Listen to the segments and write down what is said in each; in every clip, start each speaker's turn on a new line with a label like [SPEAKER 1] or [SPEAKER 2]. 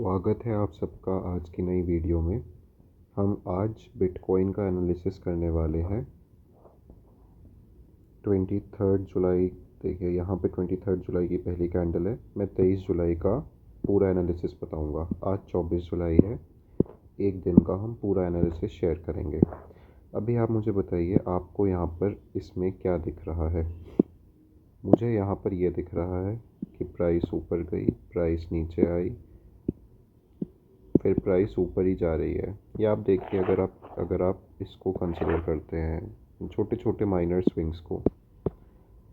[SPEAKER 1] स्वागत है आप सबका आज की नई वीडियो में। हम आज बिटकॉइन का एनालिसिस करने वाले हैं। 23 जुलाई, देखिए यहाँ पे 23 जुलाई की पहली कैंडल है। मैं 23 जुलाई का पूरा एनालिसिस बताऊंगा। आज 24 जुलाई है, एक दिन का हम पूरा एनालिसिस शेयर करेंगे। अभी आप मुझे बताइए, आपको यहाँ पर इसमें क्या दिख रहा है? मुझे यहाँ पर ये दिख रहा है कि प्राइस ऊपर गई, प्राइस नीचे आई, फिर प्राइस ऊपर ही जा रही है। ये आप देखिए, अगर आप इसको कंसिडर करते हैं छोटे छोटे माइनर स्विंग्स को,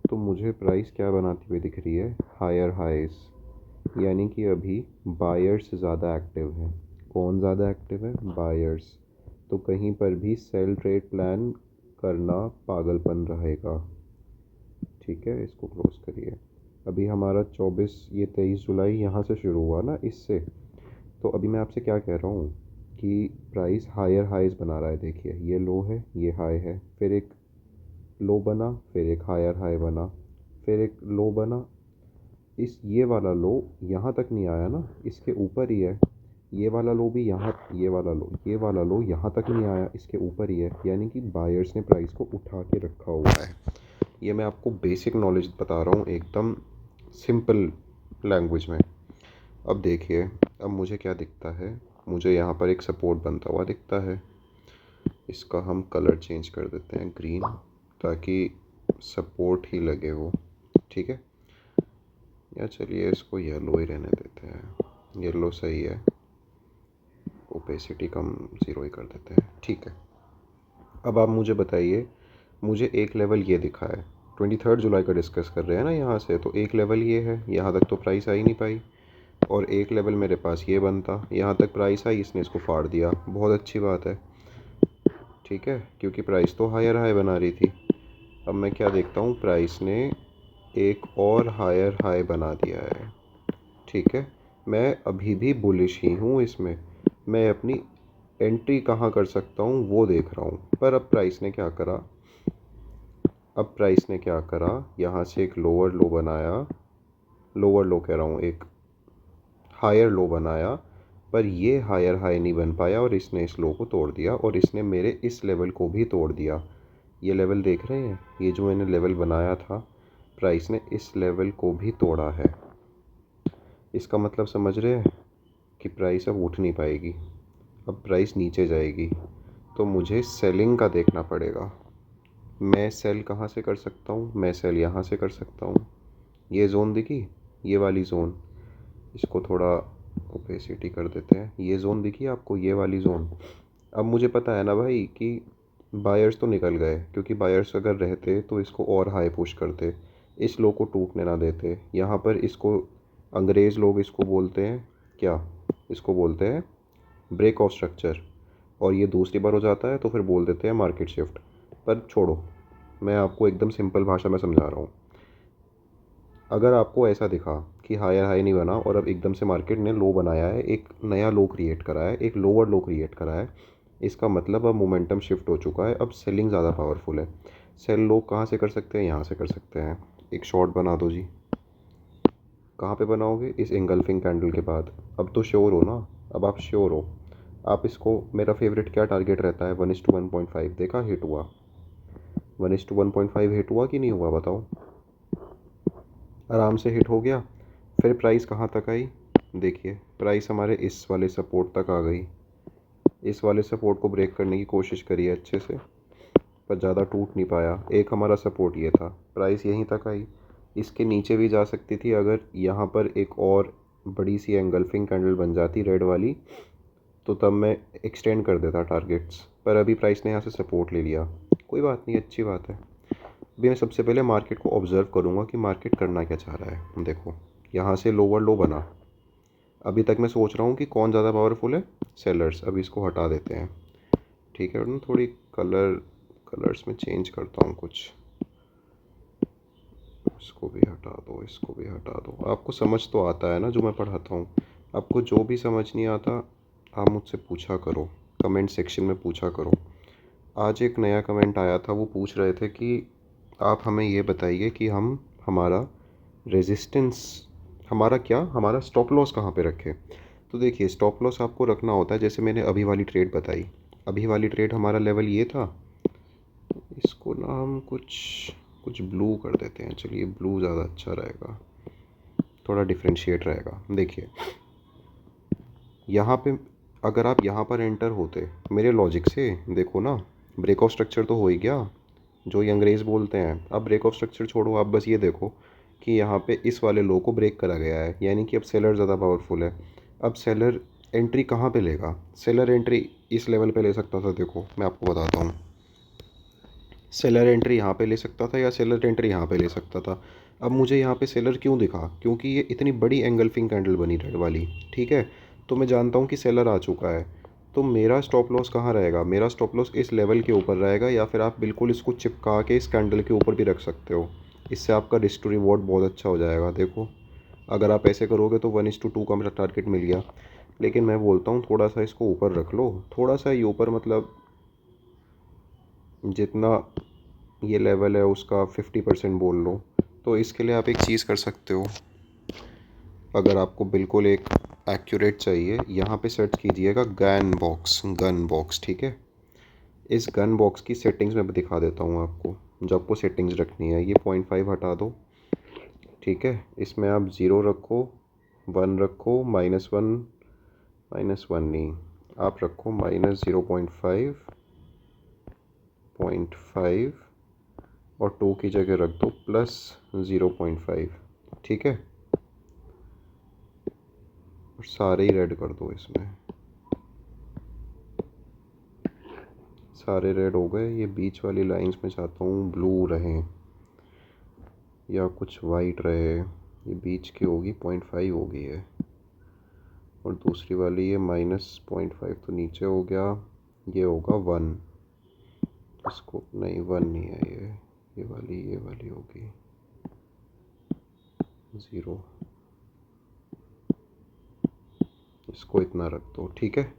[SPEAKER 1] तो मुझे प्राइस क्या बनाती हुई दिख रही है? Higher highs. यानी कि अभी बायर्स ज़्यादा एक्टिव हैं। कौन ज़्यादा एक्टिव है? बायर्स। तो कहीं पर भी सेल ट्रेड प्लान करना पागलपन रहेगा। ठीक है, इसको क्लोज करिए। अभी हमारा 23 जुलाई यहाँ से शुरू हुआ ना, इससे। तो अभी मैं आपसे क्या कह रहा हूँ कि प्राइस हायर हाइज बना रहा है। देखिए, ये लो है, ये हाई है, फिर एक लो बना, फिर एक हायर हाई बना, फिर एक लो बना। ये वाला लो यहाँ तक नहीं आया ना, इसके ऊपर ही है। ये वाला लो भी यहाँ, ये वाला लो यहाँ तक नहीं आया, इसके ऊपर ही है। यानी कि बायर्स ने प्राइस को उठा के रखा हुआ है। ये मैं आपको बेसिक नॉलेज बता रहा हूँ, एकदम सिंपल लैंग्वेज में। अब देखिए, अब मुझे क्या दिखता है? मुझे यहाँ पर एक सपोर्ट बनता हुआ दिखता है। इसका हम कलर चेंज कर देते हैं ग्रीन, ताकि सपोर्ट ही लगे वो। ठीक है, या चलिए इसको येलो ही रहने देते हैं। येलो सही है, ओपेसिटी कम, ज़ीरो ही कर देते हैं। ठीक है, अब आप मुझे बताइए, मुझे एक लेवल ये दिखा है। 23 जुलाई का डिस्कस कर रहे हैं ना यहाँ से, तो एक लेवल ये है, यहाँ तक तो प्राइस आ ही नहीं पाई। और एक लेवल मेरे पास ये बनता, यहाँ तक प्राइस आई, इसने इसको फाड़ दिया। बहुत अच्छी बात है, ठीक है, क्योंकि प्राइस तो हायर हाई बना रही थी। अब मैं क्या देखता हूँ, प्राइस ने एक और हायर हाई बना दिया है। ठीक है, मैं अभी भी बुलिश ही हूँ इसमें। मैं अपनी एंट्री कहाँ कर सकता हूँ वो देख रहा हूँ। पर अब प्राइस ने क्या करा? यहाँ से एक लोअर लो बनाया, लोअर लो कह रहा हूँ, एक हायर लो बनाया। पर ये हायर हाई नहीं बन पाया और इसने इस लो को तोड़ दिया, और इसने मेरे इस लेवल को भी तोड़ दिया। ये लेवल देख रहे हैं? ये जो मैंने लेवल बनाया था, प्राइस ने इस लेवल को भी तोड़ा है। इसका मतलब समझ रहे हैं कि प्राइस अब उठ नहीं पाएगी, अब प्राइस नीचे जाएगी। तो मुझे सेलिंग का देखना पड़ेगा। मैं सेल कहाँ से कर सकता हूँ? मैं सेल यहाँ से कर सकता हूँ। ये जोन दिखी, ये वाली जोन, इसको थोड़ा ओपेसिटी कर देते हैं। ये जोन दिखी आपको, ये वाली जोन? अब मुझे पता है ना भाई कि बायर्स तो निकल गए, क्योंकि बायर्स अगर रहते तो इसको और हाई पुश करते, इस लो को टूटने ना देते। यहाँ पर इसको अंग्रेज़ लोग इसको बोलते हैं क्या? इसको बोलते हैं ब्रेक ऑफ स्ट्रक्चर। और ये दूसरी बार हो जाता है तो फिर बोल देते हैं मार्केट शिफ्ट। पर छोड़ो, मैं आपको एकदम सिंपल भाषा में समझा रहा हूँ। अगर आपको ऐसा दिखा कि हायर हाई नहीं बना और अब एकदम से मार्केट ने लो बनाया है, एक नया लो क्रिएट करा है, एक लोअर लो क्रिएट करा है, इसका मतलब अब मोमेंटम शिफ्ट हो चुका है। अब सेलिंग ज़्यादा पावरफुल है। सेल लोग कहाँ से कर सकते हैं? यहाँ से कर सकते हैं। एक शॉर्ट बना दो जी। कहाँ पे बनाओगे? इस एंगल्फिंग कैंडल के बाद। अब तो श्योर हो ना, अब आप श्योर हो। आप इसको, मेरा फेवरेट क्या टारगेट रहता है? 1:1.5। देखा, हिट हुआ। 1:1.5 हिट हुआ कि नहीं हुआ? बताओ। आराम से हिट हो गया। फिर प्राइस कहाँ तक आई? देखिए, प्राइस हमारे इस वाले सपोर्ट तक आ गई। इस वाले सपोर्ट को ब्रेक करने की कोशिश करी है अच्छे से, पर ज़्यादा टूट नहीं पाया। एक हमारा सपोर्ट ये था, प्राइस यहीं तक आई। इसके नीचे भी जा सकती थी, अगर यहाँ पर एक और बड़ी सी एंगल्फिंग कैंडल बन जाती रेड वाली, तो तब मैं एक्सटेंड कर देता टारगेट्स। पर अभी प्राइस ने यहाँ से सपोर्ट ले लिया। कोई बात नहीं, अच्छी बात है। अभी मैं सबसे पहले मार्केट को ऑब्ज़र्व करूँगा कि मार्केट करना क्या चाह रहा है। देखो, यहाँ से लोअर लो बना। अभी तक मैं सोच रहा हूँ कि कौन ज़्यादा पावरफुल है? सेलर्स। अभी इसको हटा देते हैं। ठीक है, और ना थोड़ी कलर्स में चेंज करता हूँ कुछ। इसको भी हटा दो, इसको भी हटा दो। आपको समझ तो आता है ना जो मैं पढ़ाता हूँ? आपको जो भी समझ नहीं आता, आप मुझसे पूछा करो, कमेंट सेक्शन में पूछा करो। आज एक नया कमेंट आया था, वो पूछ रहे थे कि आप हमें ये बताइए कि हमारा रेजिस्टेंस, हमारा स्टॉप लॉस कहाँ पे रखें। तो देखिए स्टॉप लॉस आपको रखना होता है, जैसे मैंने अभी वाली ट्रेड बताई, अभी वाली ट्रेड हमारा लेवल ये था, इसको ना हम कुछ कुछ ब्लू कर देते हैं, चलिए ब्लू ज़्यादा अच्छा रहेगा, थोड़ा डिफ्रेंशिएट रहेगा। देखिए यहाँ पे अगर आप यहाँ पर एंटर होते मेरे लॉजिक से, देखो ना ब्रेक ऑफ स्ट्रक्चर तो हो ही गया, जो ये अंग्रेज़ बोलते हैं। अब ब्रेक ऑफ स्ट्रक्चर छोड़ो, आप बस ये देखो कि यहाँ पे इस वाले लो को ब्रेक करा गया है, यानी कि अब सेलर ज़्यादा पावरफुल है। अब सेलर एंट्री कहाँ पे लेगा? सेलर एंट्री इस लेवल पे ले सकता था, देखो मैं आपको बताता हूँ, सेलर एंट्री यहाँ पे ले सकता था या सेलर एंट्री यहाँ पे ले सकता था। अब मुझे यहाँ पे सेलर क्यों दिखा? क्योंकि ये इतनी बड़ी एंगल्फिंग कैंडल बनी रेड वाली, ठीक है, तो मैं जानता हूँ कि सेलर आ चुका है। तो मेरा स्टॉप लॉस कहाँ रहेगा? मेरा स्टॉप लॉस इस लेवल के ऊपर रहेगा, या फिर आप बिल्कुल इसको चिपका के इस कैंडल के ऊपर भी रख सकते हो। इससे आपका रिस्क टू रिवॉर्ड बहुत अच्छा हो जाएगा। देखो अगर आप ऐसे करोगे तो 1:2 का मेरा टारगेट मिल गया, लेकिन मैं बोलता हूँ थोड़ा सा इसको ऊपर रख लो, थोड़ा सा ये ऊपर, मतलब जितना ये लेवल है उसका 50% बोल लो। तो इसके लिए आप एक चीज़ कर सकते हो, अगर आपको बिल्कुल एक एक्यूरेट चाहिए, यहाँ पे सर्च कीजिएगा गन बॉक्स, ठीक है। इस गन बॉक्स की सेटिंग्स मैं दिखा देता हूँ आपको, जो आपको सेटिंग्स रखनी है। ये 0.5 हटा दो, ठीक है, इसमें आप ज़ीरो रखो, 1 रखो, -1 नहीं, आप रखो -0.5 और 2 की जगह रख दो +0.5, ठीक है, और सारे ही रेड कर दो इसमें। सारे रेड हो गए। ये बीच वाली लाइंस में चाहता हूँ ब्लू रहें या कुछ वाइट रहे। ये बीच की होगी 0.5 हो गई है, और दूसरी वाली ये -0.5 तो नीचे हो गया, ये होगा 1, इसको नहीं 1 नहीं है, ये वाली होगी 0, इसको इतना रख दो, ठीक है।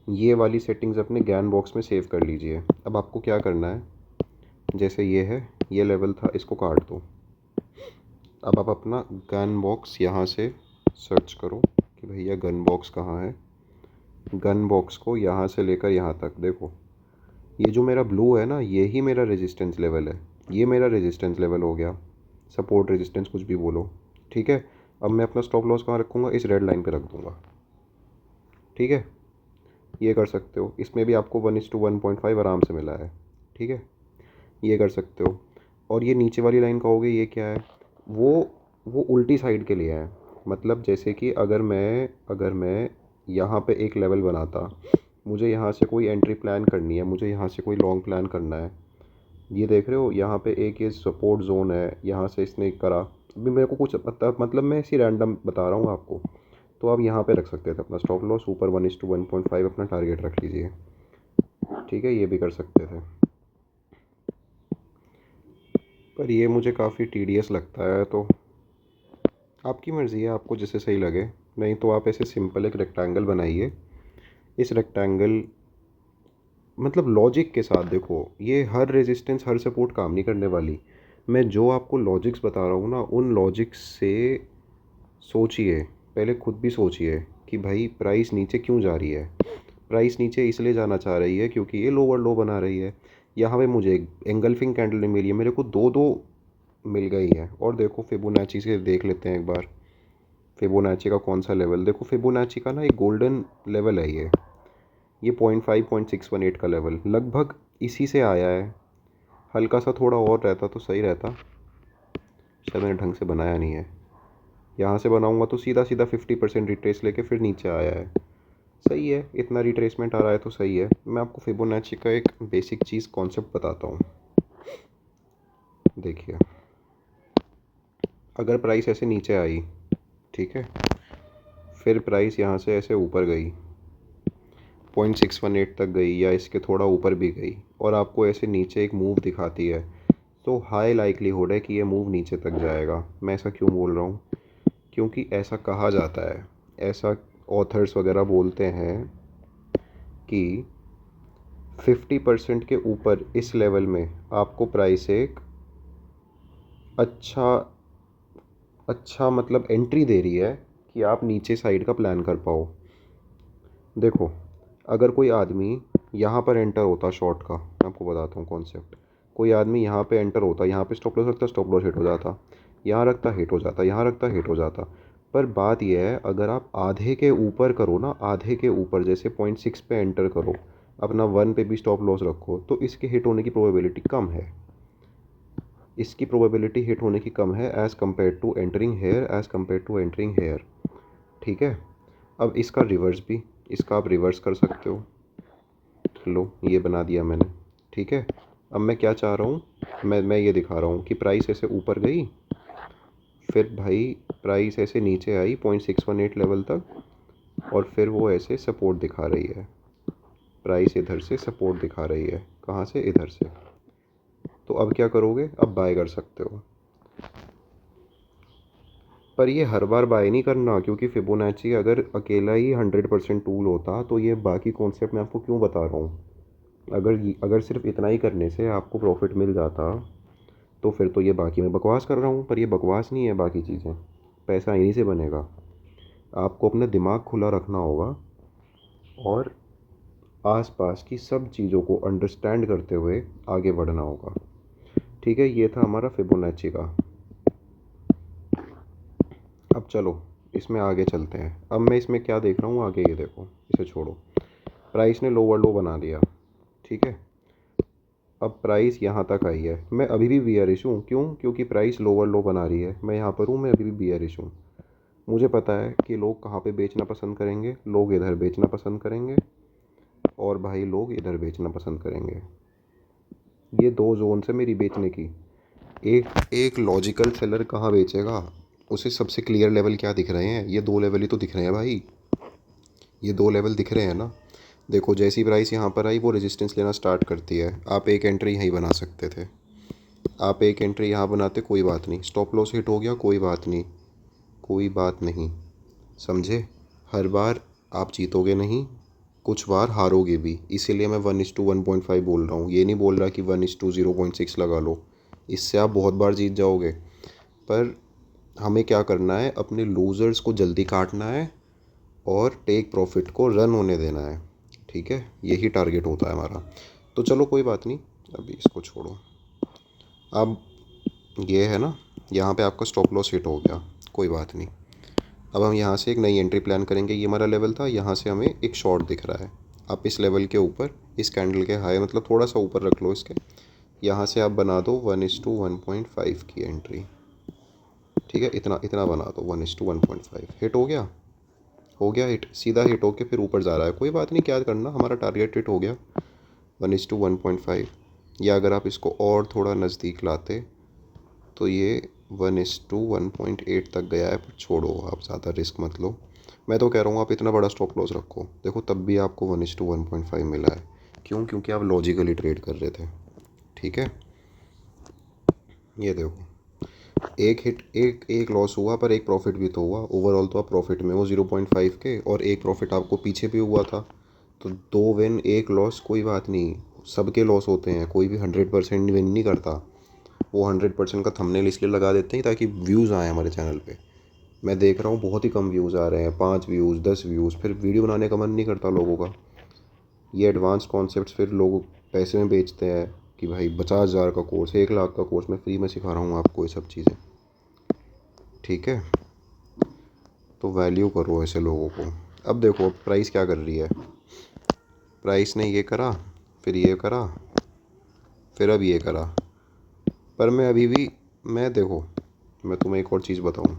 [SPEAKER 1] ये वाली सेटिंग्स अपने ज्ञान बॉक्स में सेव कर लीजिए। अब आपको क्या करना है, जैसे ये है, ये लेवल था, इसको काट दो। अब आप अपना गन बॉक्स यहाँ से सर्च करो कि भैया गन बॉक्स कहाँ है। गन बॉक्स को यहाँ से लेकर यहाँ तक देखो, ये जो मेरा ब्लू है ना, ये ही मेरा रेजिस्टेंस लेवल है, ये मेरा रेजिस्टेंस लेवल हो गया, सपोर्ट रेजिस्टेंस कुछ भी बोलो, ठीक है। अब मैं अपना स्टॉप लॉस कहाँ रखूँगा? इस रेड लाइन पे रख दूँगा, ठीक है। ये कर सकते हो, इसमें भी आपको 1:1.5 आराम से मिला है, ठीक है, ये कर सकते हो। और ये नीचे वाली लाइन कहोगे ये क्या है? वो उल्टी साइड के लिए है, मतलब जैसे कि अगर मैं यहाँ पे एक लेवल बनाता, मुझे यहाँ से कोई एंट्री प्लान करनी है, मुझे यहाँ से कोई लॉन्ग प्लान करना है। ये देख रहे हो यहाँ पे एक ये सपोर्ट जोन है, यहाँ से इसने करा, अभी मेरे को कुछ मतलब मैं इसी रैंडम बता रहा हूँ आपको। तो आप यहाँ पे रख सकते थे अपना स्टॉप लॉस, ऊपर 1:1.5 अपना टारगेट रख लीजिए, ठीक है, ये भी कर सकते थे। पर ये मुझे काफ़ी टीडियस लगता है, तो आपकी मर्ज़ी है, आपको जैसे सही लगे। नहीं तो आप ऐसे सिंपल एक रेक्टेंगल बनाइए, इस रेक्टेंगल मतलब लॉजिक के साथ देखो, ये हर रेजिस्टेंस हर सपोर्ट काम नहीं करने वाली। मैं जो आपको लॉजिक्स बता रहा हूँ ना, उन लॉजिक्स से सोचिए, पहले खुद भी सोचिए कि भाई प्राइस नीचे क्यों जा रही है। प्राइस नीचे इसलिए जाना चाह रही है क्योंकि ये लोअर लो बना रही है। यहाँ पे मुझे एंगल्फिंग कैंडल नहीं मिली है, मेरे को दो दो मिल गई है। और देखो फिबोनाची से देख लेते हैं एक बार, फिबोनाची का कौन सा लेवल, देखो फिबोनाची का ना एक गोल्डन लेवल है ये 0.5 0.618 का लेवल लगभग इसी से आया है। हल्का सा थोड़ा और रहता तो सही रहता, शायद मैंने ढंग से बनाया नहीं है। यहाँ से बनाऊँगा तो सीधा सीधा 50% रिट्रेस लेके फिर नीचे आया है। सही है, इतना रिट्रेसमेंट आ रहा है तो सही है। मैं आपको फिबोनाची का एक बेसिक चीज़ कॉन्सेप्ट बताता हूँ। देखिए अगर प्राइस ऐसे नीचे आई, ठीक है, फिर प्राइस यहाँ से ऐसे ऊपर गई, 0.618 तक गई या इसके थोड़ा ऊपर भी गई, और आपको ऐसे नीचे एक मूव दिखाती है, तो हाई लाइक्लीहुड है कि ये मूव नीचे तक जाएगा। मैं ऐसा क्यों बोल रहा हूँ? क्योंकि ऐसा कहा जाता है, ऐसा ऑथर्स वगैरह बोलते हैं कि 50% के ऊपर इस लेवल में आपको प्राइस एक अच्छा अच्छा मतलब एंट्री दे रही है कि आप नीचे साइड का प्लान कर पाओ। देखो, अगर कोई आदमी यहाँ पर एंटर होता शॉर्ट का, मैं आपको बताता हूँ कॉन्सेप्ट। कोई आदमी यहाँ पे एंटर होता, यहाँ पे स्टॉप लॉस रखता, स्टॉप लॉस हिट हो जाता, यहाँ रखता हिट हो जाता, यहाँ रखता हिट हो जाता। पर बात यह है, अगर आप आधे के ऊपर करो ना, आधे के ऊपर जैसे 0.6 पे एंटर करो, अपना 1 पे भी स्टॉप लॉस रखो, तो इसके हिट होने की प्रोबेबिलिटी कम है। इसकी प्रोबेबिलिटी हिट होने की कम है as compare to entering here, as compare to entering here. ठीक है। अब इसका रिवर्स भी, इसका आप रिवर्स कर सकते हो। लो, ये बना दिया मैंने। ठीक है। अब मैं क्या चाह रहा हूँ, मैं ये दिखा रहा हूँ कि प्राइस ऐसे ऊपर गई, फिर भाई प्राइस ऐसे नीचे आई 0.618 लेवल तक, और फिर वो ऐसे सपोर्ट दिखा रही है। प्राइस इधर से सपोर्ट दिखा रही है, कहाँ से, इधर से। तो अब क्या करोगे, अब बाय कर सकते हो। पर ये हर बार बाय नहीं करना, क्योंकि फिबोनाची अगर अकेला ही 100% टूल होता तो ये बाकी कॉन्सेप्ट मैं आपको क्यों बता रहा हूँ। अगर सिर्फ इतना ही करने से आपको प्रॉफिट मिल जाता तो फिर तो ये बाकी मैं बकवास कर रहा हूँ, पर ये बकवास नहीं है। बाकी चीज़ें, पैसा इन्हीं से बनेगा। आपको अपना दिमाग खुला रखना होगा और आसपास की सब चीज़ों को अंडरस्टैंड करते हुए आगे बढ़ना होगा। ठीक है, ये था हमारा फिबोनाची का। अब चलो इसमें आगे चलते हैं। अब मैं इसमें क्या देख रहा हूँ आगे, ये देखो, इसे छोड़ो। प्राइस ने लोअर लो बना दिया। ठीक है। अब प्राइस यहाँ तक आई है, मैं अभी भी बियरिश हूँ। क्यों? क्योंकि प्राइस लोअर लो बना रही है, मैं यहाँ पर हूँ, मैं अभी भी बियरिश हूँ। मुझे पता है कि लोग कहाँ पे बेचना पसंद करेंगे। लोग इधर बेचना पसंद करेंगे, और भाई लोग इधर बेचना पसंद करेंगे। ये दो जोन से मेरी बेचने की। एक एक लॉजिकल सेलर कहाँ बेचेगा, उसे सबसे क्लियर लेवल क्या दिख रहे हैं, ये दो लेवल ही तो दिख रहे हैं भाई। ये दो लेवल दिख रहे हैं ना। देखो, जैसी प्राइस यहाँ पर आई वो रेजिस्टेंस लेना स्टार्ट करती है। आप एक एंट्री यहीं बना सकते थे, आप एक एंट्री यहाँ बनाते, कोई बात नहीं। स्टॉप लॉस हिट हो गया, कोई बात नहीं, कोई बात नहीं। समझे? हर बार आप जीतोगे नहीं, कुछ बार हारोगे भी। इसीलिए मैं 1:1.5 बोल रहा हूँ, ये नहीं बोल रहा कि 1:0.6 लगा लो। इससे आप बहुत बार जीत जाओगे। पर हमें क्या करना है, अपने लूज़र्स को जल्दी काटना है और टेक प्रॉफिट को रन होने देना है। ठीक है, यही टारगेट होता है हमारा। तो चलो कोई बात नहीं, अभी इसको छोड़ो। अब ये है ना, यहाँ पे आपका स्टॉप लॉस हिट हो गया, कोई बात नहीं। अब हम यहाँ से एक नई एंट्री प्लान करेंगे। ये हमारा लेवल था, यहाँ से हमें एक शॉर्ट दिख रहा है। आप इस लेवल के ऊपर, इस कैंडल के हाई मतलब थोड़ा सा ऊपर रख लो इसके, यहाँ से आप बना दो 1:1.5 की एंट्री। ठीक है, इतना इतना बना दो, 1:1.5। हिट हो गया, हो गया हिट, सीधा हिट होके फिर ऊपर जा रहा है। कोई बात नहीं, क्या करना, हमारा टारगेट हिट हो गया 1:1.5। या अगर आप इसको और थोड़ा नज़दीक लाते तो ये 1:1.8 तक गया है। पर छोड़ो, आप ज़्यादा रिस्क मत लो। मैं तो कह रहा हूँ आप इतना बड़ा स्टॉप लॉस रखो। देखो, तब भी आपको 1:1.5 मिला है। क्यों? क्योंकि आप लॉजिकली ट्रेड कर रहे थे। ठीक है, ये देखो, एक हिट, एक एक लॉस हुआ, पर एक प्रॉफिट भी तो हुआ। ओवरऑल तो आप प्रॉफिट में हो 0.5 के, और एक प्रॉफिट आपको पीछे भी हुआ था। तो दो विन एक लॉस, कोई बात नहीं। सबके लॉस होते हैं, कोई भी 100% विन नहीं करता। वो 100% का थंबनेल इसलिए लगा देते हैं ताकि व्यूज़ आए हमारे चैनल पे। मैं देख रहा हूँ बहुत ही कम व्यूज़ आ रहे हैं, 5 व्यूज़, 10 व्यूज़, फिर वीडियो बनाने का मन नहीं करता लोगों का। ये एडवांस कॉन्सेप्ट्स फिर लोग पैसे में बेचते हैं कि भाई 50,000 का कोर्स, 1 लाख का कोर्स मैं फ्री में सिखा रहा हूँ आपको ये सब चीज़ें। ठीक है, तो वैल्यू करो ऐसे लोगों को। अब देखो प्राइस क्या कर रही है। प्राइस ने ये करा, फिर ये करा, फिर अब ये करा। पर मैं अभी भी, मैं देखो, मैं तुम्हें एक और चीज़ बताऊँ।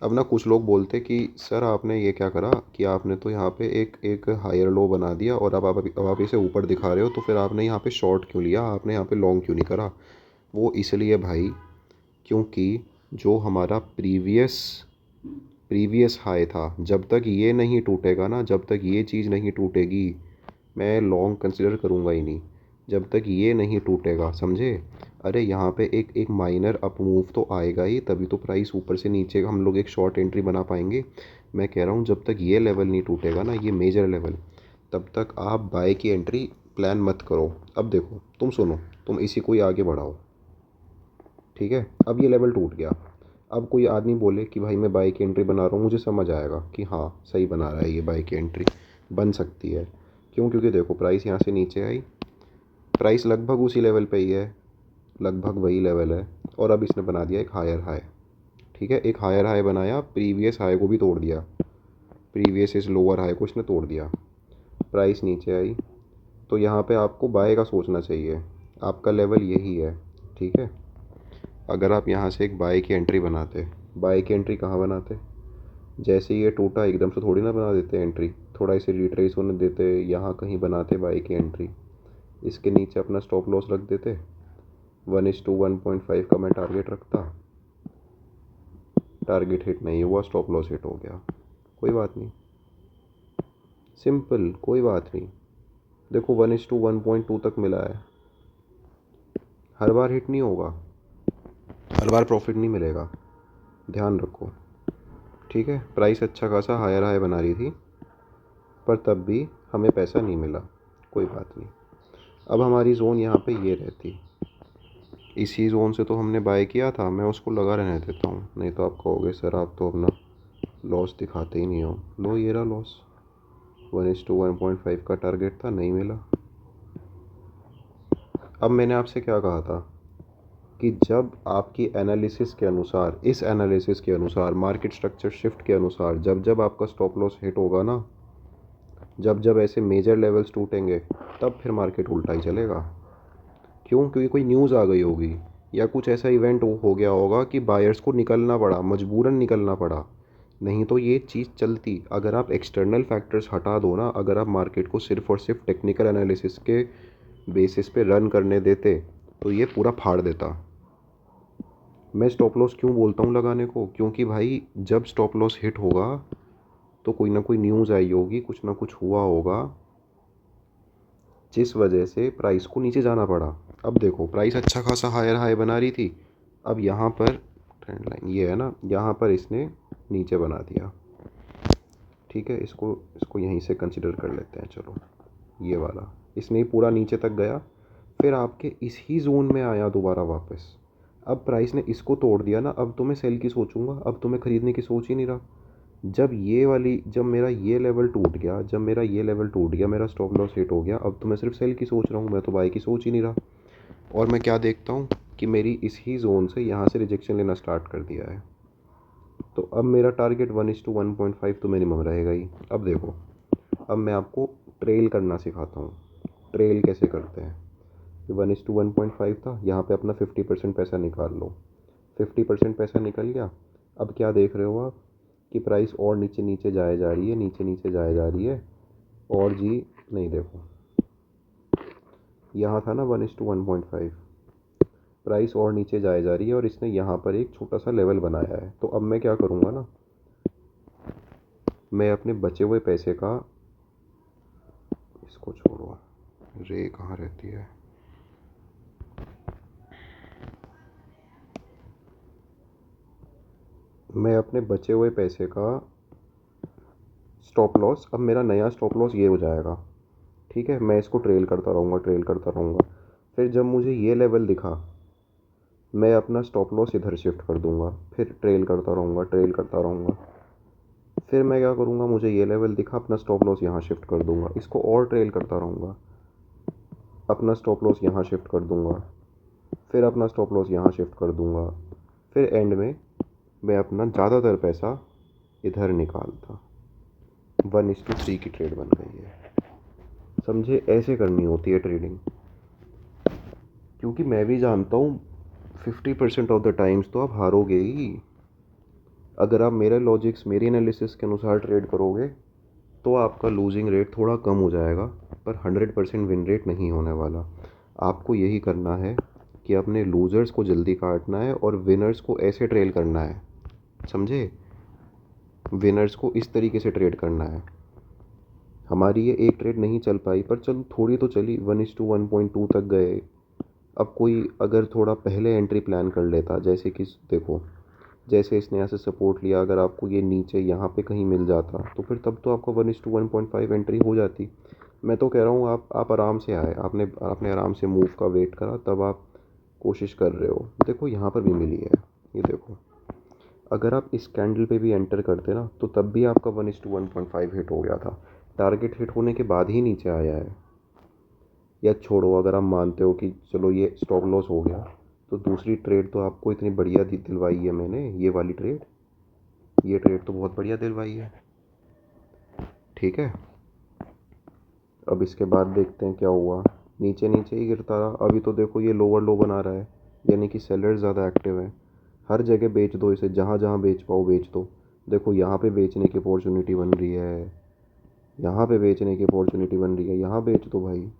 [SPEAKER 1] अब ना कुछ लोग बोलते कि सर आपने ये क्या करा कि आपने तो यहाँ पे एक एक हायर लो बना दिया, और अब आप इसे ऊपर दिखा रहे हो, तो फिर आपने यहाँ पे शॉर्ट क्यों लिया, आपने यहाँ पे लॉन्ग क्यों नहीं करा। वो इसलिए भाई, क्योंकि जो हमारा प्रीवियस हाई था, जब तक ये नहीं टूटेगा ना, जब तक ये चीज़ नहीं टूटेगी, मैं लॉन्ग कंसिडर करूँगा ही नहीं। जब तक ये नहीं टूटेगा, समझे? अरे यहाँ पे एक एक माइनर अप मूव तो आएगा ही, तभी तो प्राइस ऊपर से नीचे हम लोग एक शॉर्ट एंट्री बना पाएंगे। मैं कह रहा हूँ जब तक ये लेवल नहीं टूटेगा ना, ये मेजर लेवल, तब तक आप बाय की एंट्री प्लान मत करो। अब देखो, तुम सुनो, तुम इसी को ही आगे बढ़ाओ। ठीक है, अब ये लेवल टूट गया। अब कोई आदमी बोले कि भाई मैं बाई की एंट्री बना रहा हूँ, मुझे समझ आएगा कि हाँ सही बना रहा है ये बाई की एंट्री। बन सकती है। क्यों? क्योंकि देखो प्राइस यहाँ से नीचे आई, प्राइस लगभग उसी लेवल पे ही है, लगभग वही लेवल है, और अब इसने बना दिया एक हायर हाई। ठीक है, एक हायर हाई बनाया, प्रीवियस हाई को भी तोड़ दिया, प्रीवियस इस लोअर हाई को इसने तोड़ दिया, प्राइस नीचे आई। तो यहाँ पे आपको बाय का सोचना चाहिए, आपका लेवल यही है। ठीक है, अगर आप यहाँ से एक बाय की एंट्री बनाते, बाय की एंट्री कहाँ बनाते? जैसे ये टूटा एकदम से थोड़ी ना बना देते एंट्री, थोड़ा इसे रिट्रेस होने देते, यहाँ कहीं बनाते बाय की एंट्री, इसके नीचे अपना स्टॉप लॉस रख देते, 1:1.5 का मैं टारगेट रखता, टारगेट हिट नहीं हुआ, स्टॉप लॉस हिट हो गया, कोई बात नहीं, सिंपल, कोई बात नहीं। देखो 1:1.2 तक मिला है, हर बार हिट नहीं होगा, हर बार प्रॉफिट नहीं मिलेगा, ध्यान रखो। ठीक है, प्राइस अच्छा खासा हायर हाई बना रही थी, पर तब भी हमें पैसा नहीं मिला, कोई बात नहीं। अब हमारी ज़ोन यहाँ पे ये रहती, इसी ज़ोन से तो हमने बाय किया था, मैं उसको लगा रहने देता हूँ, नहीं तो आप कहोगे सर आप तो अपना लॉस दिखाते ही नहीं हो। लो ये रहा लॉस, 1:1.5 का टारगेट था, नहीं मिला। अब मैंने आपसे क्या कहा था कि जब आपकी एनालिसिस के अनुसार, इस एनालिसिस के अनुसार, मार्केट स्ट्रक्चर शिफ्ट के अनुसार, जब जब आपका स्टॉप लॉस हिट होगा ना, जब जब ऐसे मेजर लेवल्स टूटेंगे, तब फिर मार्केट उल्टा ही चलेगा। क्यों? क्योंकि कोई न्यूज़ आ गई होगी, या कुछ ऐसा इवेंट हो गया होगा कि बायर्स को निकलना पड़ा, मजबूरन निकलना पड़ा, नहीं तो ये चीज़ चलती। अगर आप एक्सटर्नल फैक्टर्स हटा दो ना, अगर आप मार्केट को सिर्फ और सिर्फ टेक्निकल एनालिसिस के बेसिस पे रन करने देते, तो ये पूरा फाड़ देता। मैं स्टॉप लॉस क्यों बोलता हूँ लगाने को? क्योंकि भाई जब स्टॉप लॉस हिट होगा तो कोई ना कोई न्यूज़ आई होगी, कुछ ना कुछ हुआ होगा, जिस वजह से प्राइस को नीचे जाना पड़ा। अब देखो प्राइस अच्छा खासा हायर हाई बना रही थी, अब यहाँ पर ट्रेंड लाइन ये है ना, यहाँ पर इसने नीचे बना दिया। ठीक है, इसको इसको यहीं से कंसिडर कर लेते हैं, चलो ये वाला, इसने ही पूरा नीचे तक गया, फिर आपके इसी जोन में आया दोबारा वापस। अब प्राइस ने इसको तोड़ दिया ना, अब तो मैं सेल की सोचूंगा, अब तो मैं ख़रीदने की सोच ही नहीं रहा। जब मेरा ये लेवल टूट गया, जब मेरा ये लेवल टूट गया, मेरा स्टॉप लॉस हिट हो गया, अब तो मैं सिर्फ सेल की सोच रहा हूँ, मैं तो बाई की सोच ही नहीं रहा। और मैं क्या देखता हूँ कि मेरी इसी जोन से यहाँ से रिजेक्शन लेना स्टार्ट कर दिया है, तो अब मेरा टारगेट 1:1.5 तो मिनिमम रहेगा ही। अब देखो, अब मैं आपको ट्रेल करना सिखाता हूँ, ट्रेल कैसे करते हैं। 1:1.5 था, यहाँ पे अपना 50% पैसा निकाल लो, 50% पैसा निकल गया। अब क्या देख रहे हो आप कि प्राइस और नीचे नीचे जाए जा रही है, नीचे नीचे जाए जा रही है, और जी नहीं, देखो यहाँ था ना 1:1.5, प्राइस और नीचे जाए जा रही है, और इसने यहाँ पर एक छोटा सा लेवल बनाया है। तो अब मैं क्या करूँगा ना, मैं अपने बचे हुए पैसे का, इसको छोड़ो, रे कहाँ रहती है, मैं अपने बचे हुए पैसे का स्टॉप लॉस, अब मेरा नया स्टॉप लॉस ये हो जाएगा। ठीक है, मैं इसको ट्रेल करता रहूँगा, ट्रेल करता रहूँगा, फिर जब मुझे ये लेवल दिखा, मैं अपना स्टॉप लॉस इधर शिफ्ट कर दूँगा, फिर ट्रेल करता रहूँगा, ट्रेल करता रहूँगा, फिर मैं क्या करूँगा, मुझे ये लेवल दिखा, अपना स्टॉप लॉस यहाँ शिफ्ट कर दूँगा, इसको और ट्रेल करता रहूँगा, अपना स्टॉप लॉस यहाँ शिफ्ट कर दूँगा, फिर अपना स्टॉप लॉस यहाँ शिफ्ट कर दूँगा, फिर एंड में मैं अपना ज़्यादातर पैसा इधर निकालता। 1:3 की ट्रेड बन गई है, समझे? ऐसे करनी होती है ट्रेडिंग, क्योंकि मैं भी जानता हूँ 50% ऑफ द टाइम्स तो आप हारोगे ही। अगर आप मेरे लॉजिक्स, मेरी एनालिसिस के अनुसार ट्रेड करोगे तो आपका लूजिंग रेट थोड़ा कम हो जाएगा, पर 100% विन रेट नहीं होने वाला। आपको यही करना है कि अपने लूज़र्स को जल्दी काटना है और विनर्स को ऐसे ट्रेल करना है, समझे? विनर्स को इस तरीके से ट्रेड करना है। हमारी ये एक ट्रेड नहीं चल पाई, पर चलो थोड़ी तो चली, 1:1.2 तक गए। अब कोई अगर थोड़ा पहले एंट्री प्लान कर लेता, जैसे कि देखो, जैसे इसने यहाँ से सपोर्ट लिया, अगर आपको ये नीचे यहाँ पे कहीं मिल जाता, तो फिर तब तो आपका 1:1.5 एंट्री हो जाती। मैं तो कह रहा हूँ आप आराम से आए, आपने आपने आराम से मूव का वेट करा, तब आप कोशिश कर रहे हो। देखो यहाँ पर भी मिली है, ये देखो, अगर आप इस कैंडल पे भी एंटर करते ना, तो तब भी आपका 1:1.5 हिट हो गया था। टारगेट हिट होने के बाद ही नीचे आया है। या छोड़ो, अगर आप मानते हो कि चलो ये स्टॉप लॉस हो गया, तो दूसरी ट्रेड तो आपको इतनी बढ़िया दिलवाई है मैंने, ये वाली ट्रेड, ये ट्रेड तो बहुत बढ़िया दिलवाई है। ठीक है, अब इसके बाद देखते हैं क्या हुआ। नीचे नीचे ही गिरता रहा। अभी तो देखो ये लोअर लो बना रहा है, यानी कि सेलर ज़्यादा एक्टिव है। हर जगह बेच दो इसे, जहाँ जहाँ बेच पाओ बेच दो। देखो यहाँ पे बेचने की अपॉर्चुनिटी बन रही है, यहाँ पे बेचने की अपॉर्चुनिटी बन रही है, यहाँ बेच दो भाई।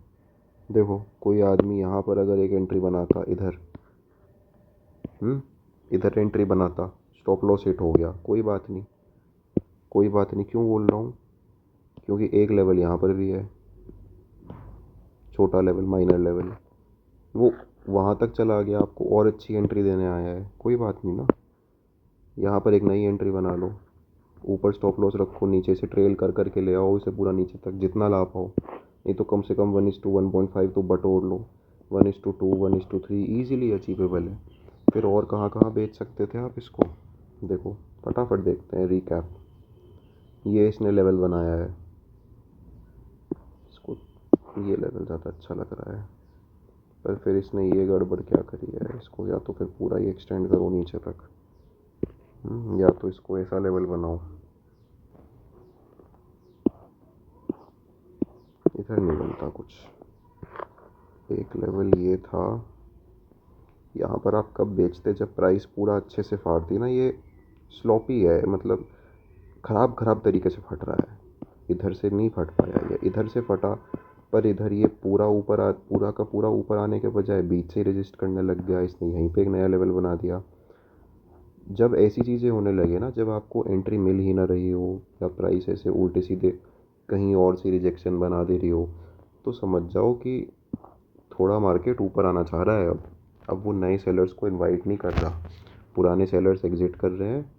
[SPEAKER 1] देखो कोई आदमी यहाँ पर अगर एक एंट्री बनाता इधर, इधर एंट्री बनाता, स्टॉप लॉस हिट हो गया, कोई बात नहीं, कोई बात नहीं। क्यों बोल रहा हूँ? क्योंकि एक लेवल यहाँ पर भी है, छोटा लेवल, माइनर लेवल, वो वहाँ तक चला गया, आपको और अच्छी एंट्री देने आया है, कोई बात नहीं ना। यहाँ पर एक नई एंट्री बना लो, ऊपर स्टॉप लॉस रखो, नीचे से ट्रेल कर करके ले आओ इसे पूरा नीचे तक, जितना ला पाओ। नहीं तो कम से कम 1:1.5 तो बटोर लो। 1:2, 1:3 ईजिली अचीवेबल है। फिर और कहाँ कहाँ बेच सकते थे आप इसको, देखो फटाफट देखते हैं रिकैप। ये इसने लेवल बनाया है, इसको ये लेवल ज़्यादा अच्छा लग रहा है, पर फिर इसने ये गड़बड़ क्या करी है, इसको या तो फिर पूरा ही एक्सटेंड करो नीचे तक, या तो इसको ऐसा लेवल बनाओ। इधर नहीं बनता कुछ। एक लेवल ये था, यहाँ पर आप कब बेचते, जब प्राइस पूरा अच्छे से फाड़ती ना। ये स्लॉपी है, मतलब ख़राब ख़राब तरीके से फट रहा है। इधर से नहीं फट पाया, ये इधर से फटा, पर इधर ये पूरा ऊपर पूरा का पूरा ऊपर आने के बजाय बीच से रजिस्ट करने लग गया। इसने यहीं पे एक नया लेवल बना दिया। जब ऐसी चीज़ें होने लगे ना, जब आपको एंट्री मिल ही ना रही हो, या प्राइस ऐसे उल्टे सीधे कहीं और सी रिजेक्शन बना दे रही हो, तो समझ जाओ कि थोड़ा मार्केट ऊपर आना चाह रहा है। अब वो नए सेलर्स को इनवाइट नहीं कर रहा, पुराने सेलर्स एग्जिट कर रहे हैं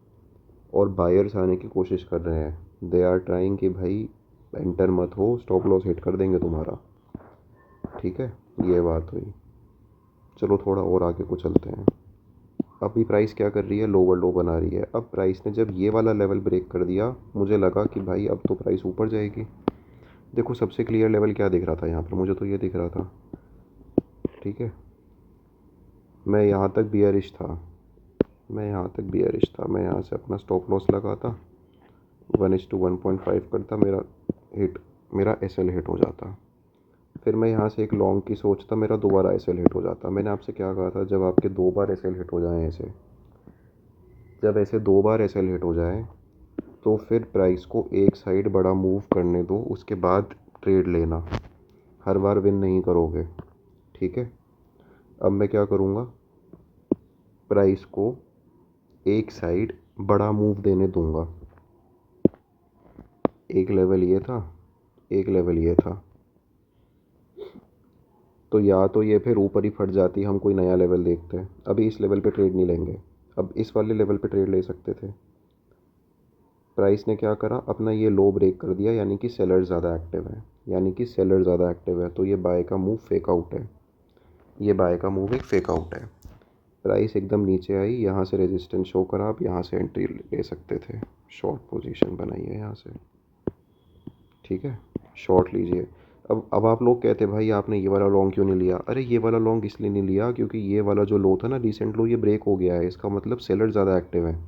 [SPEAKER 1] और बायर्स आने की कोशिश कर रहे हैं। दे आर ट्राइंग कि भाई एंटर मत हो, स्टॉप लॉस हिट कर देंगे तुम्हारा। ठीक है, ये बात हुई। चलो थोड़ा और आगे को चलते हैं। अभी प्राइस क्या कर रही है, लोअर लो बना रही है। अब प्राइस ने जब ये वाला लेवल ब्रेक कर दिया, मुझे लगा कि भाई अब तो प्राइस ऊपर जाएगी। देखो सबसे क्लियर लेवल क्या दिख रहा था यहाँ पर, मुझे तो ये दिख रहा था। ठीक है, मैं यहाँ तक बियरिश था, मैं यहाँ से अपना स्टॉप लॉस लगाता, 1:1.5 करता, मेरा एसएल हिट हो जाता। फिर मैं यहाँ से एक लॉन्ग की सोचता, मेरा दोबारा एसएल हिट हो जाता। मैंने आपसे क्या कहा था, जब आपके 2 बार एसएल हिट हो जाए ऐसे, जब ऐसे 2 बार एसएल हिट हो जाए, तो फिर प्राइस को एक साइड बड़ा मूव करने दो, उसके बाद ट्रेड लेना। हर बार विन नहीं करोगे। ठीक है, अब मैं क्या करूँगा, प्राइस को एक साइड बड़ा मूव देने दूंगा। एक लेवल ये था, एक लेवल ये था, तो या तो ये फिर ऊपर ही फट जाती, हम कोई नया लेवल देखते हैं। अभी इस लेवल पे ट्रेड नहीं लेंगे, अब इस वाले लेवल पे ट्रेड ले सकते थे। प्राइस ने क्या करा, अपना ये लो ब्रेक कर दिया, यानी कि सेलर ज़्यादा एक्टिव है, तो ये बाय का मूव फेक आउट है, ये बाय का मूव एक फेक आउट है। प्राइस एकदम नीचे आई, यहाँ से रेजिस्टेंस शो करा, आप यहाँ से एंट्री ले सकते थे। शॉर्ट पोजीशन बनाई है यहाँ से। ठीक है, शॉर्ट लीजिए। अब आप लोग कहते भाई आपने ये वाला लॉन्ग क्यों नहीं लिया। अरे ये वाला लॉन्ग इसलिए नहीं लिया क्योंकि ये वाला जो लो था ना, रिसेंट लो, ये ब्रेक हो गया है, इसका मतलब सेलर ज़्यादा एक्टिव है।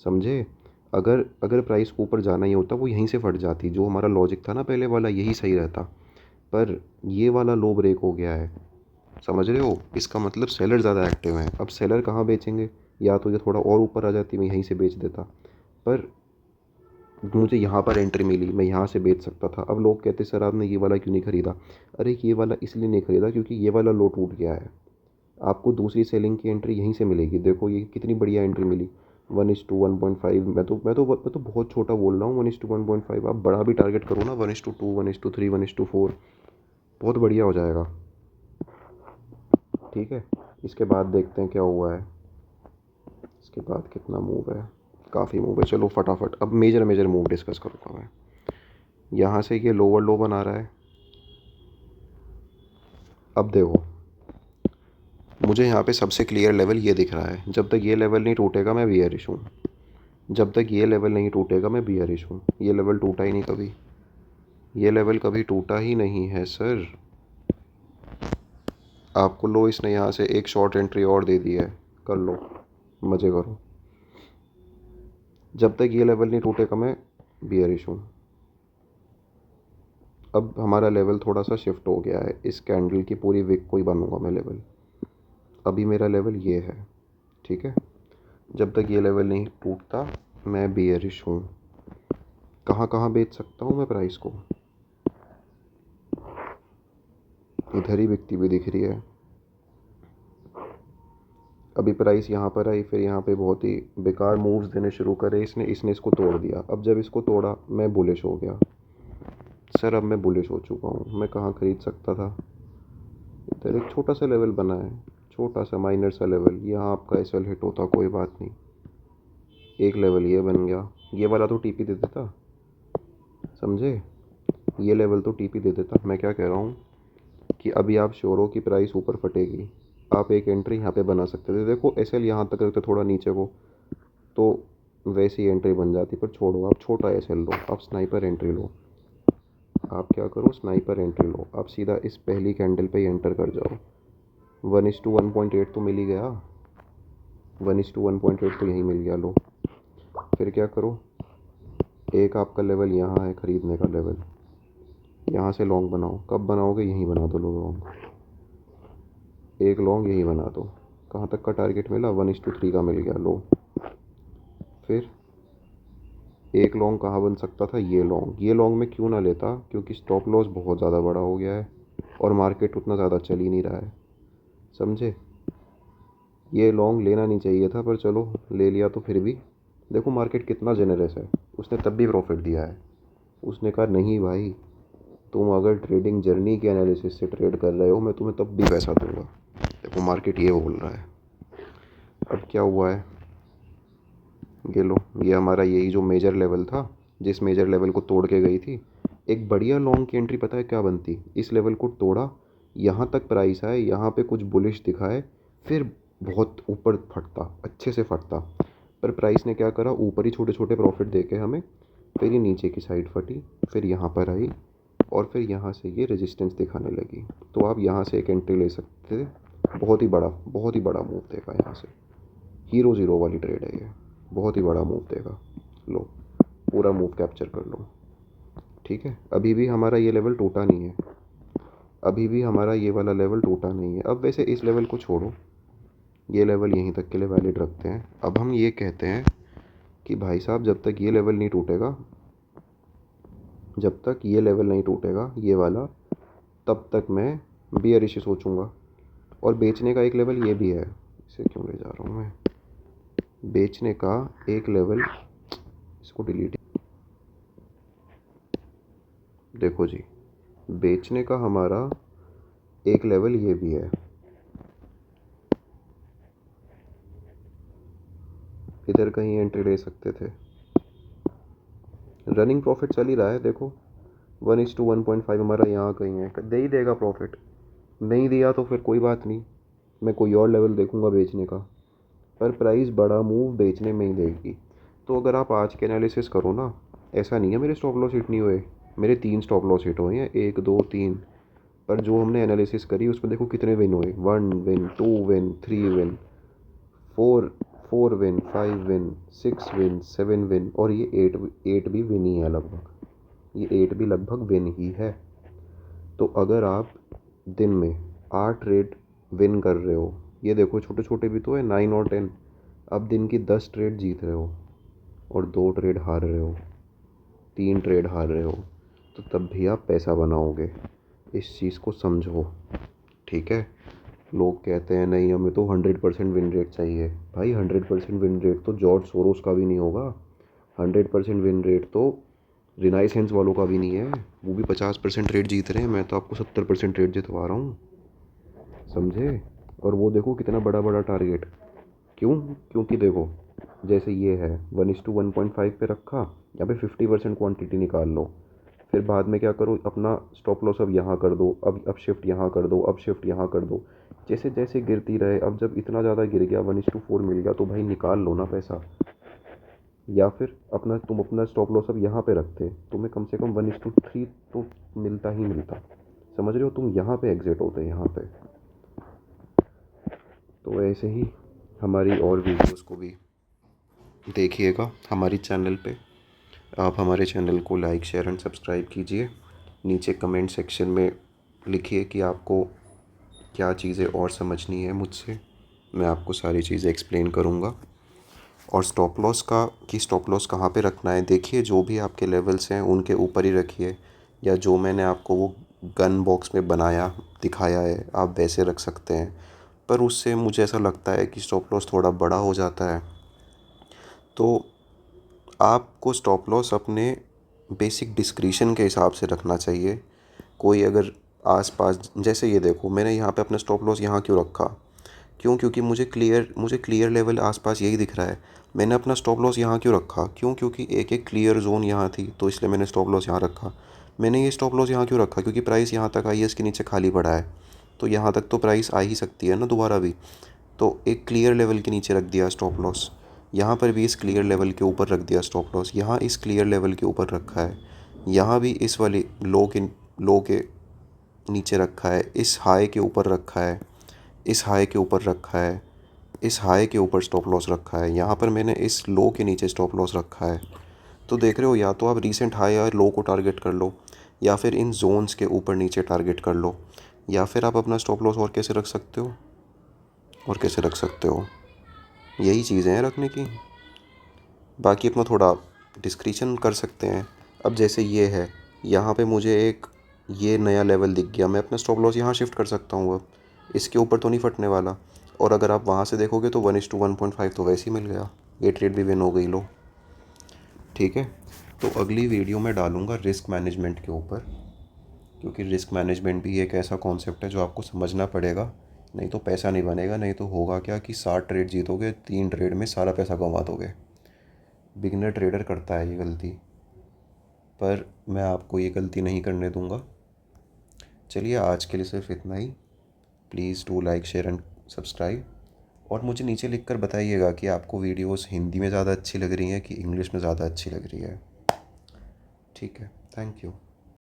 [SPEAKER 1] समझे? अगर अगर प्राइस ऊपर जाना ही होता, वो यहीं से फट जाती। जो हमारा लॉजिक था ना पहले वाला, यही सही रहता, पर ये वाला लो ब्रेक हो गया है। समझ रहे हो? इसका मतलब सेलर ज़्यादा एक्टिव हैं। अब सेलर कहाँ बेचेंगे, या तो ये थोड़ा और ऊपर आ जाती, मैं यहीं से बेच देता, पर मुझे यहाँ पर एंट्री मिली, मैं यहाँ से बेच सकता था। अब लोग कहते सर आपने ये वाला क्यों नहीं ख़रीदा। अरे ये वाला इसलिए नहीं ख़रीदा क्योंकि ये वाला लो टूट गया है। आपको दूसरी सेलिंग की एंट्री यहीं से मिलेगी। देखो ये कितनी बढ़िया एंट्री मिली, 1:1.5। मैं तो बहुत छोटा बोल रहा हूँ, 1:1.5। आप बड़ा भी टारगेट करो ना, 1:2, 1:3, 1:4, बहुत बढ़िया हो जाएगा। ठीक है, इसके बाद देखते हैं क्या हुआ है। इसके बाद कितना मूव है, काफ़ी मूव है। चलो फटाफट अब मेजर मेजर मूव डिस्कस करूँगा मैं। यहाँ से ये लोअर लो बना रहा है। अब देखो, मुझे यहाँ पे सबसे क्लियर लेवल ये दिख रहा है। जब तक ये लेवल नहीं टूटेगा मैं बियरिश हूँ, जब तक ये लेवल नहीं टूटेगा मैं बियरिश हूँ। ये लेवल टूटा ही नहीं कभी, ये लेवल कभी टूटा ही नहीं है सर। आपको लो इसने यहाँ से एक शॉर्ट एंट्री और दे दी है, कर लो, मज़े करो। जब तक ये लेवल नहीं टूटेगा मैं बियरिश हूँ। अब हमारा लेवल थोड़ा सा शिफ्ट हो गया है, इस कैंडल की पूरी विक को ही बनूंगा मैं लेवल। अभी मेरा लेवल ये है, ठीक है। जब तक ये लेवल नहीं टूटता मैं बियरिश हूँ। कहाँ कहाँ बेच सकता हूँ मैं प्राइस को? इधर ही बिकती हुई दिख रही है। अभी प्राइस यहाँ पर आई, फिर यहाँ पे बहुत ही बेकार मूव्स देने शुरू करे इसने इसको तोड़ दिया। अब जब इसको तोड़ा मैं बुलिश हो गया सर। अब मैं बुलिश हो चुका हूँ। मैं कहाँ खरीद सकता था? इधर एक छोटा सा लेवल बना है, छोटा सा माइनर सा लेवल। यहाँ आपका एसएल हिट होता, कोई बात नहीं। एक लेवल ये बन गया, ये वाला तो टीपी दे देता, समझे? ये लेवल तो टीपी दे देता। मैं क्या कह रहा हूँ कि अभी आप श्योर हो कि प्राइस ऊपर फटेगी, आप एक एंट्री यहाँ पे बना सकते थे। देखो एसएल यहाँ तक रखते थोड़ा नीचे को तो वैसी एंट्री बन जाती, पर छोड़ो, आप छोटा एसएल लो, आप स्नाइपर एंट्री लो। आप क्या करो, स्नाइपर एंट्री लो। आप सीधा इस पहली कैंडल पे ही एंटर कर जाओ। 1:1.8 तो मिल ही गया, 1:1.8 तो यहीं मिल गया। लो फिर क्या करो, एक आपका लेवल यहाँ है ख़रीदने का लेवल, यहाँ से लॉन्ग बनाओ। कब बनाओगे? यहीं बना दो लो लॉन्ग, एक लॉन्ग यहीं बना दो। कहाँ तक का टारगेट मिला? 1:3 का मिल गया। लो फिर एक लॉन्ग कहाँ बन सकता था? ये लॉन्ग। ये लॉन्ग में क्यों ना लेता? क्योंकि स्टॉप लॉस बहुत ज़्यादा बड़ा हो गया है और मार्केट उतना ज़्यादा चल ही नहीं रहा है, समझे? ये लॉन्ग लेना नहीं चाहिए था, पर चलो ले लिया तो फिर भी देखो मार्केट कितना जेनरस है, उसने तब भी प्रॉफिट दिया है। उसने कहा नहीं भाई, तुम अगर ट्रेडिंग जर्नी के एनालिसिस से ट्रेड कर रहे हो मैं तुम्हें तब भी पैसा दूंगा। देखो मार्केट ये बोल रहा है। अब क्या हुआ है, ये लो, ये हमारा यही जो मेजर लेवल था, जिस मेजर लेवल को तोड़ के गई थी, एक बढ़िया लॉन्ग की एंट्री पता है क्या बनती? इस लेवल को तोड़ा, यहाँ तक प्राइस आए, यहाँ पे कुछ बुलिश दिखाए, फिर बहुत ऊपर फटता, अच्छे से फटता। पर प्राइस ने क्या करा, ऊपर ही छोटे छोटे प्रॉफिट दे के हमें, फिर ये नीचे की साइड फटी, फिर यहाँ पर आई और फिर यहाँ से ये रेजिस्टेंस दिखाने लगी। तो आप यहाँ से एक एंट्री ले सकते थे। बहुत ही बड़ा मूव देगा यहाँ से। हीरो ज़ीरो वाली ट्रेड है ये, बहुत ही बड़ा मूव देगा। लो पूरा मूव कैप्चर कर लो, ठीक है। अभी भी हमारा ये लेवल टूटा नहीं है, अभी भी हमारा ये वाला लेवल टूटा नहीं है। अब वैसे इस लेवल को छोड़ो, ये लेवल यहीं तक के लिए वैलिड रखते हैं। अब हम ये कहते हैं कि भाई साहब जब तक ये लेवल नहीं टूटेगा, जब तक ये लेवल नहीं टूटेगा ये वाला, तब तक मैं बियरिश सोचूंगा। और बेचने का एक लेवल ये भी है, इसे क्यों ले जा रहा हूँ मैं? बेचने का एक लेवल, इसको डिलीट, देखो जी, बेचने का हमारा एक लेवल ये भी है। इधर कहीं एंट्री ले सकते थे, रनिंग प्रॉफिट चल ही रहा है। देखो 1:1.5 हमारा यहाँ कहीं है, दे ही देगा प्रॉफिट। नहीं दिया तो फिर कोई बात नहीं, मैं कोई और लेवल देखूंगा बेचने का। पर प्राइस बड़ा मूव बेचने में ही देगी। तो अगर आप आज के एनालिसिस करो ना, ऐसा नहीं है मेरे स्टॉप लॉस हिट नहीं हुए, मेरे 3 स्टॉप लॉस हिट हुए हैं, 1 2 3। पर जो हमने एनालिसिस करी उसमें देखो कितने विन हुए, 1 win, 2 win, 3 win, 4 win, 5 win, 6 win, 7 win, और ये 8 भी विन ही है लगभग, ये 8 भी लगभग विन ही है। तो अगर आप दिन में 8 ट्रेड विन कर रहे हो, ये देखो छोटे छोटे भी तो है 9 और 10, अब दिन की 10 ट्रेड जीत रहे हो और 2 ट्रेड हार रहे हो, 3 ट्रेड हार रहे हो, तो तब भी आप पैसा बनाओगे। इस चीज़ को समझो, ठीक है। लोग कहते हैं नहीं हमें तो 100% विन रेट चाहिए। भाई 100% विन रेट तो जॉर्ज सोरोस का भी नहीं होगा, 100% विन रेट तो रिनाइसेंस वालों का भी नहीं है। वो भी 50% रेट जीत रहे हैं, मैं तो आपको 70% रेट जितवा रहा हूँ, समझे? और वो देखो कितना बड़ा बड़ा टारगेट। क्यों? क्योंकि देखो जैसे ये है 1:1.5 पे रखा, यहाँ पे 50% क्वांटिटी निकाल लो, फिर बाद में क्या करो, अपना स्टॉप लॉस अब यहाँ कर दो, अब शिफ्ट यहाँ कर दो, अब शिफ्ट यहाँ कर दो, जैसे जैसे गिरती रहे। अब जब इतना ज़्यादा गिर गया, 1:4 मिल गया, तो भाई निकाल लो ना पैसा। या फिर तुम अपना स्टॉप लॉस अब यहाँ पे रखते, तुम्हें कम से कम 1:3 तो मिलता ही मिलता। समझ रहे हो, तुम यहाँ पे एग्जिट होते यहाँ पे। तो ऐसे ही हमारी और वीडियोस को भी देखिएगा हमारी चैनल पे। आप हमारे चैनल को लाइक शेयर एंड सब्सक्राइब कीजिए। नीचे कमेंट सेक्शन में लिखिए कि आपको क्या चीज़ें और समझनी है मुझसे, मैं आपको सारी चीज़ें एक्सप्लेन करूँगा। और स्टॉप लॉस कहाँ पे रखना है, देखिए जो भी आपके लेवल्स हैं उनके ऊपर ही रखिए, या जो मैंने आपको वो गन बॉक्स में बनाया दिखाया है आप वैसे रख सकते हैं। पर उससे मुझे ऐसा लगता है कि स्टॉप लॉस थोड़ा बड़ा हो जाता है। तो आपको स्टॉप लॉस अपने बेसिक डिस्क्रिशन के हिसाब से रखना चाहिए। कोई अगर आसपास, जैसे ये देखो मैंने यहाँ पे अपना स्टॉप लॉस यहाँ क्यों रखा, क्योंकि मुझे क्लियर लेवल आसपास यही दिख रहा है। मैंने अपना स्टॉप लॉस यहाँ क्यों रखा, क्योंकि एक एक क्लियर जोन यहाँ थी, तो इसलिए मैंने स्टॉप लॉस यहाँ रखा। मैंने ये स्टॉप लॉस यहाँ क्यों रखा, क्योंकि प्राइस यहाँ तक आई है, इसके नीचे खाली पड़ा है, तो यहाँ तक तो प्राइस आ ही सकती है ना दोबारा भी। तो एक क्लियर लेवल के नीचे रख दिया स्टॉप लॉस, यहाँ पर भी इस क्लियर लेवल के ऊपर रख दिया स्टॉप लॉस, यहाँ इस क्लियर लेवल के ऊपर रखा है, यहाँ भी इस वाली लो के नीचे रखा है, इस हाई के ऊपर रखा है, इस हाई के ऊपर रखा है, इस हाई के ऊपर स्टॉप लॉस रखा है, यहाँ पर मैंने इस लो के नीचे स्टॉप लॉस रखा है। तो देख रहे हो, या तो आप रीसेंट हाई और लो को टारगेट कर लो, या फिर इन जोन्स के ऊपर नीचे टारगेट कर लो, या फिर आप अपना स्टॉप लॉस और कैसे रख सकते हो, यही चीज़ें हैं रखने की। बाकी अपना थोड़ा डिस्क्रिप्शन कर सकते हैं। अब जैसे ये है, यहाँ पे मुझे एक ये नया लेवल दिख गया, मैं अपना स्टॉप लॉस यहाँ शिफ्ट कर सकता हूँ। अब इसके ऊपर तो नहीं फटने वाला। और अगर आप वहाँ से देखोगे तो 1:1.5 तो वैसे ही मिल गया, ये ट्रेड भी विन हो गई लो। ठीक है, तो अगली वीडियो में डालूँगा रिस्क मैनेजमेंट के ऊपर, क्योंकि रिस्क मैनेजमेंट भी एक ऐसा कॉन्सेप्ट है जो आपको समझना पड़ेगा, नहीं तो पैसा नहीं बनेगा। नहीं तो होगा क्या कि 60 ट्रेड जीतोगे, 3 ट्रेड में सारा पैसा गंवा दोगे। बिगिनर ट्रेडर करता है ये गलती, पर मैं आपको ये गलती नहीं करने दूंगा। चलिए आज के लिए सिर्फ इतना ही। Please do like share and subscribe. और मुझे नीचे लिखकर बताइएगा कि आपको वीडियोस हिंदी में ज़्यादा अच्छी लग रही हैं कि इंग्लिश में ज़्यादा अच्छी लग रही है। ठीक है, थैंक यू।